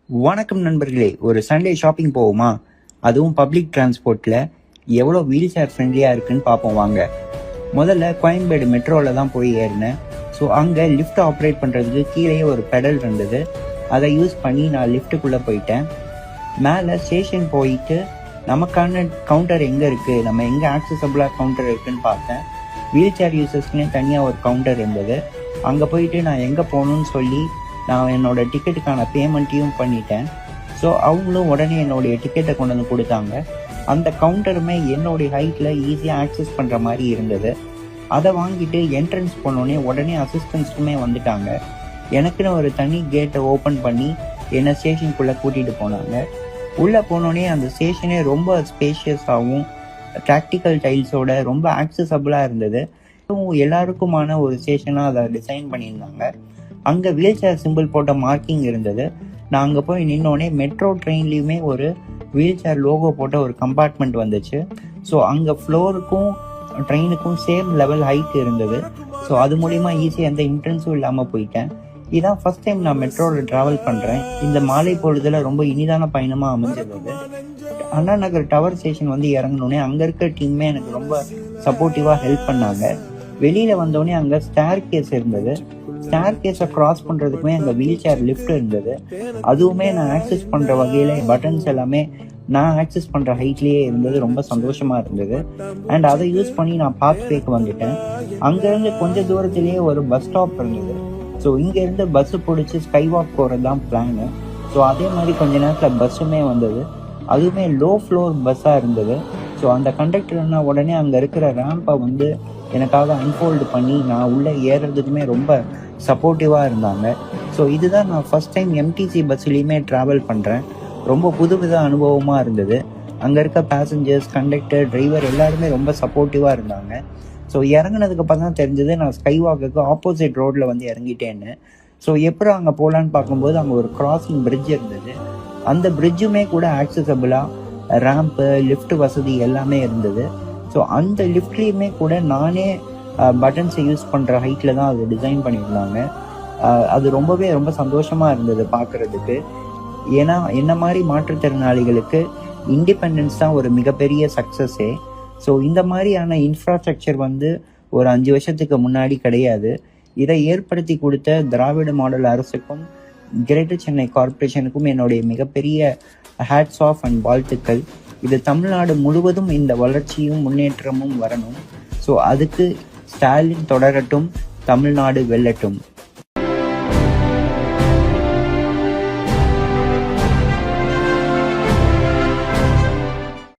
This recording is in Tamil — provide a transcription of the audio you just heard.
வணக்கம் நண்பர்களே, ஒரு சண்டே ஷாப்பிங் போவோமா? அதுவும் பப்ளிக் டிரான்ஸ்போர்ட்டில் எவ்வளோ வீல் சேர் ஃப்ரெண்ட்லியாக இருக்குன்னு பார்ப்போம் வாங்க. முதல்ல கோயம்பேடு மெட்ரோவில் தான் போய் ஏறினேன். ஸோ அங்கே லிஃப்ட் ஆப்ரேட் பண்ணுறதுக்கு கீழே ஒரு பெடல் இருந்தது. அதை யூஸ் பண்ணி நான் லிஃப்ட்டுக்குள்ளே போயிட்டேன். மேலே ஸ்டேஷன் போயிட்டு நமக்கான கவுண்டர் எங்கே இருக்குது, நம்ம எங்கே ஆக்சசபிளாக கவுண்டர் இருக்குதுன்னு பார்த்தேன். வீல் சேர் யூசர்ஸ்க்குனே தனியாக ஒரு கவுண்டர் இருந்தது. அங்கே போயிட்டு நான் எங்கே போகணுன்னு சொல்லி நான் என்னோடய டிக்கெட்டுக்கான பேமெண்ட்டையும் பண்ணிட்டேன். ஸோ அவங்களும் உடனே என்னுடைய டிக்கெட்டை கொண்டு வந்து கொடுத்தாங்க. அந்த கவுண்டருமே என்னுடைய ஹைட்டில் ஈஸியாக ஆக்சஸ் பண்ணுற மாதிரி இருந்தது. அதை வாங்கிட்டு என்ட்ரன்ஸ் போனோடனே உடனே அசிஸ்டன்ஸுக்குமே வந்துட்டாங்க. எனக்குன்னு ஒரு தனி கேட்டை ஓப்பன் பண்ணி என்னை ஸ்டேஷனுக்குள்ளே கூட்டிகிட்டு போனாங்க. உள்ளே போனோடனே அந்த ஸ்டேஷனே ரொம்ப ஸ்பேஷியஸாகவும் ப்ராக்டிக்கல் டைல்ஸோட ரொம்ப ஆக்சசபிளாக இருந்தது. எல்லாருக்குமான ஒரு ஸ்டேஷனாக அதை டிசைன் பண்ணியிருந்தாங்க. அங்கே வீல் சேர் சிம்பிள் போட்ட மார்க்கிங் இருந்தது. நான் அங்கே போய் நின்னோடனே மெட்ரோ ட்ரெயின்லேயுமே ஒரு வீல் சேர் லோகோ போட்ட ஒரு கம்பார்ட்மெண்ட் வந்துச்சு. ஸோ அங்கே ஃப்ளோருக்கும் ட்ரெயினுக்கும் சேம் லெவல் ஹைட் இருந்தது. ஸோ அது மூலிமா ஈஸியாக எந்த இன்ட்ரென்ஸும் இல்லாமல் போயிட்டேன். இதான் ஃபர்ஸ்ட் டைம் நான் மெட்ரோவில் ட்ராவல் பண்ணுறேன். இந்த மாலை பொழுதுல ரொம்ப இனிதான பயணமாக அமைஞ்சிருந்தது. அண்ணா நகர் டவர் ஸ்டேஷன் வந்து இறங்கினோடனே அங்கே இருக்க டீமே எனக்கு ரொம்ப சப்போர்ட்டிவாக ஹெல்ப் பண்ணாங்க. வெளியில் வந்தோடனே அங்கே ஸ்டேர் கேஸ் இருந்தது. ஸ்டேர் கேஸை கிராஸ் பண்ணுறதுக்குமே அங்கே வீல் சேர் லிஃப்ட் இருந்தது. அதுவுமே நான் ஆக்சஸ் பண்ணுற வகையில் பட்டன்ஸ் எல்லாமே நான் ஆக்சஸ் பண்ணுற ஹைட்லேயே இருந்தது. ரொம்ப சந்தோஷமாக இருந்தது. அண்ட் அதை யூஸ் பண்ணி நான் பாத்வேக்கு வந்துட்டேன். அங்கேருந்து கொஞ்சம் தூரத்துலேயே ஒரு பஸ் ஸ்டாப் இருந்தது. ஸோ இங்கேருந்து பஸ்ஸு பிடிச்சி ஸ்கை வாக் போகிறது தான் பிளானு. ஸோ அதே மாதிரி கொஞ்ச நேரத்தில் பஸ்ஸுமே வந்தது. அதுவுமே லோ ஃப்ளோர் பஸ்ஸாக இருந்தது. ஸோ அந்த கண்டக்டர்னா உடனே அங்கே இருக்கிற ரேம்பை வந்து எனக்காக அன்ஃபோல்டு பண்ணி நான் உள்ளே ஏறுறதுக்குமே ரொம்ப சப்போர்ட்டிவாக இருந்தாங்க. ஸோ இதுதான் நான் ஃபஸ்ட் டைம் எம்டிசி பஸ்லேயுமே ட்ராவல் பண்ணுறேன். ரொம்ப புதுவித அனுபவமாக இருந்தது. அங்கே இருக்க பேசஞ்சர்ஸ், கண்டக்டர், டிரைவர் எல்லாருமே ரொம்ப சப்போர்ட்டிவாக இருந்தாங்க. ஸோ இறங்கினதுக்கு அப்புறம் தான் தெரிஞ்சது நான் ஸ்கை வாக்குக்கு ஆப்போசிட் ரோட்டில் வந்து இறங்கிட்டேன்னு. ஸோ எப்படி அங்கே போகலான்னு பார்க்கும்போது அங்கே ஒரு கிராசிங் பிரிட்ஜ் இருந்தது. அந்த பிரிட்ஜுமே கூட ஆக்சசபிளாக ரேம்ப்பு, லிஃப்ட் வசதி எல்லாமே இருந்தது. ஸோ அந்த லிஃப்ட்லேயுமே கூட நானே பட்டன்ஸை யூஸ் பண்ணுற ஹைட்டில் தான் அது டிசைன் பண்ணியிருந்தாங்க. அது ரொம்ப சந்தோஷமாக இருந்தது பார்க்குறதுக்கு. ஏன்னா என்ன மாதிரி மாற்றுத்திறனாளிகளுக்கு இண்டிபெண்டன்ஸ் தான் ஒரு மிகப்பெரிய சக்ஸஸே. ஸோ இந்த மாதிரியான இன்ஃப்ராஸ்ட்ரக்சர் வந்து ஒரு 5 வருஷத்துக்கு முன்னாடி கிடையாது. இதை ஏற்படுத்தி கொடுத்த திராவிட மாடல் அரசுக்கும் கிரேட்டர் சென்னை கார்பரேஷனுக்கும் என்னுடைய மிகப்பெரிய ஹேட்ஸ் ஆஃப் அண்ட் வாழ்த்துக்கள். இது தமிழ்நாடு முழுவதும் இந்த வளர்ச்சியும் முன்னேற்றமும் வரணும். ஸோ அதுக்கு ஸ்டாலின் தொடரட்டும், தமிழ்நாடு வெல்லட்டும்.